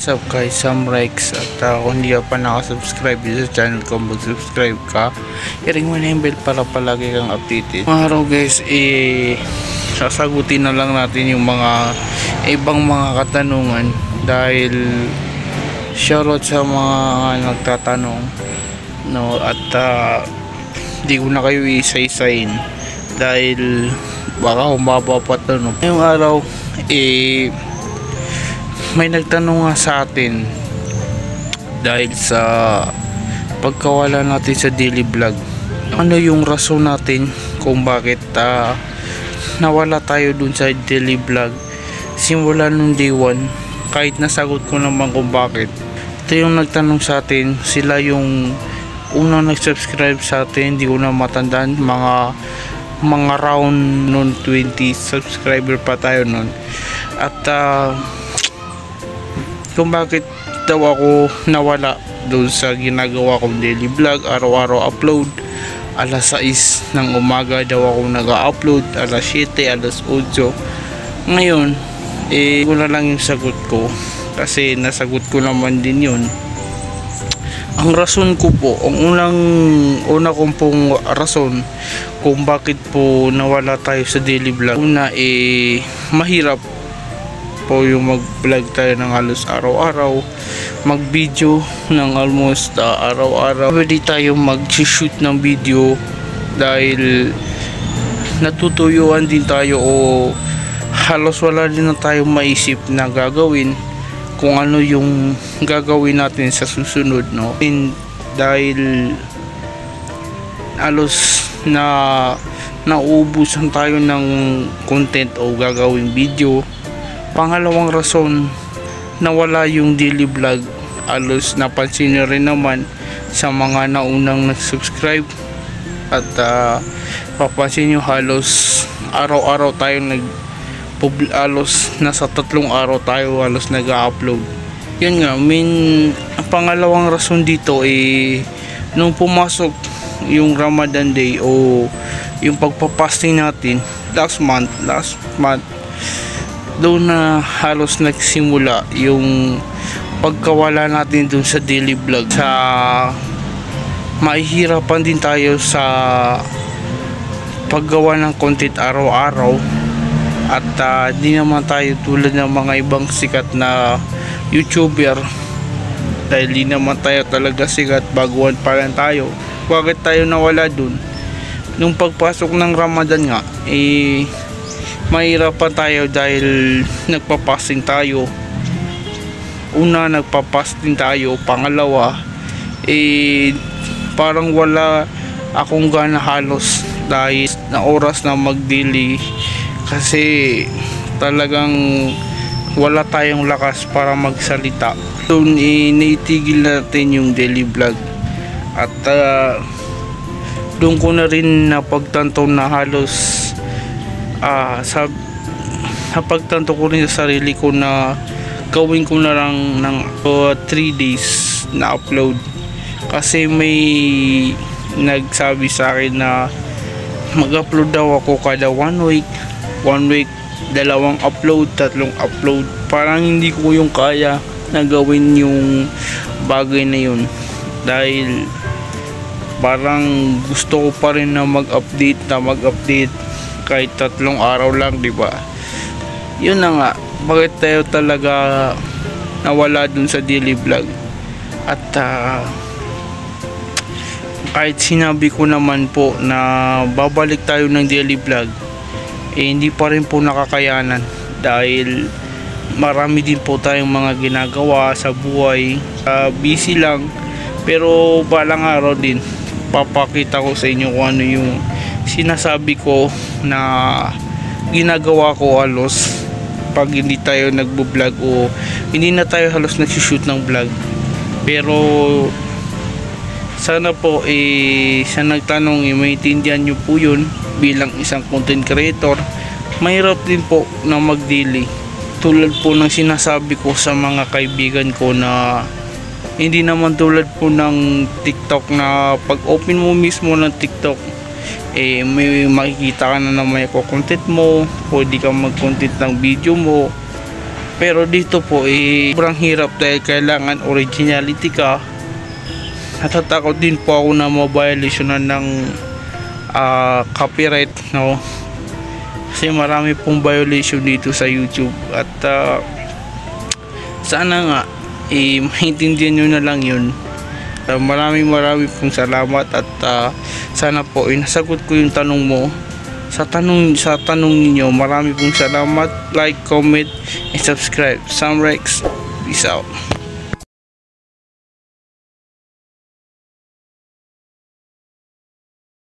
What's up guys, Sam Rex. At kung hindi ka pa nakasubscribe sa channel ko, mag-subscribe ka. I-ring mo na yung bell para palagi kang updated. Mga araw guys, sasagutin na lang natin yung mga ibang mga katanungan. Dahil shoutout sa mga nagtatanong, no? At di ko na kayo isa-isain dahil baka humaba pa ito, no? Ngayong araw, may nagtanong nga sa atin dahil sa pagkawala natin sa daily vlog. Ano yung rason natin kung bakit nawala tayo dun sa daily vlog simula nung day 1, kahit nasagot ko naman kung bakit. Ito yung nagtanong sa atin, sila yung unang nag-subscribe sa atin, hindi ko na matandaan, mga round noon 20 subscriber pa tayo noon. At kung bakit daw ako nawala doon sa ginagawa kong daily vlog, araw-araw upload. Alas 6 ng umaga daw ako nag-upload, alas 7, alas 8. Ngayon, ko na lang yung sagot ko kasi nasagot ko naman din yun. Ang rason ko po, ang una kong pong rason kung bakit po nawala tayo sa daily vlog. Una, mahirap po yung mag-vlog tayo ng halos araw-araw, mag-video ng almost araw-araw. Pwede tayo mag-shoot ng video dahil natutuyuan din tayo o halos wala din na tayo maisip na gagawin kung ano yung gagawin natin sa susunod, no? Dahil halos nauubusan tayo ng content o gagawing video. Pangalawang rason, nawala yung daily vlog. Alos napansin nyo rin naman sa mga naunang nag-subscribe. At papansin nyo halos araw-araw tayong halos nasa 3 araw tayo halos nag-upload. Yun nga, ang pangalawang rason dito nung pumasok yung Ramadan day o yung pagpapasting natin last month, doon na halos nagsimula yung pagkawala natin dun sa daily vlog. Mahihirapan din tayo sa paggawa ng content araw-araw at di naman tayo tulad ng mga ibang sikat na YouTuber, dahil di naman tayo talaga sikat, baguhan pa lang tayo. Bakit tayo nawala dun? Nung pagpasok ng Ramadan nga, mahirapan tayo dahil nagpapasting tayo. Una, nagpapasting tayo. Pangalawa, parang wala akong gana halos dahil na oras na mag-daily kasi talagang wala tayong lakas para magsalita. So, initigil natin yung daily vlog at doon ko na rin napagtanto na halos napagtanto ko rin sa sarili ko na gawin ko na lang ng 3 days na upload kasi may nagsabi sa akin na mag-upload daw ako kada 1 week, 2 upload, 3 upload. Parang hindi ko yung kaya na gawin yung bagay na yun dahil parang gusto ko pa rin na mag-update kahit 3 araw lang, di ba? Yun na nga, bakit tayo talaga nawala dun sa daily vlog. At kahit sinabi ko naman po na babalik tayo ng daily vlog, hindi pa rin po nakakayanan dahil marami din po tayong mga ginagawa sa buhay. Busy lang, pero balang araw din papakita ko sa inyo kung ano yung sinasabi ko na ginagawa ko halos pag hindi tayo nagbo-vlog o hindi na tayo halos nagsushoot ng vlog. Pero sana po sa nagtanong maintindihan nyo po yun. Bilang isang content creator, mahirap din po na mag-daily. Tulad po ng sinasabi ko sa mga kaibigan ko na hindi naman tulad po ng TikTok na pag open mo mismo ng TikTok may makikita ka na may content mo, pwede ka mag-content ng video mo, Pero dito po sobrang hirap dahil kailangan originality ka. Natatakot din po ako na ma-violationan ng copyright, no? Kasi marami pong violation dito sa YouTube at sana nga maintindihan nyo na lang yun. Maraming pong salamat at sana po nasagot ko yung tanong mo. Sa tanong ninyo, marami pong salamat. Like, comment, and subscribe. Sam Rex, peace out.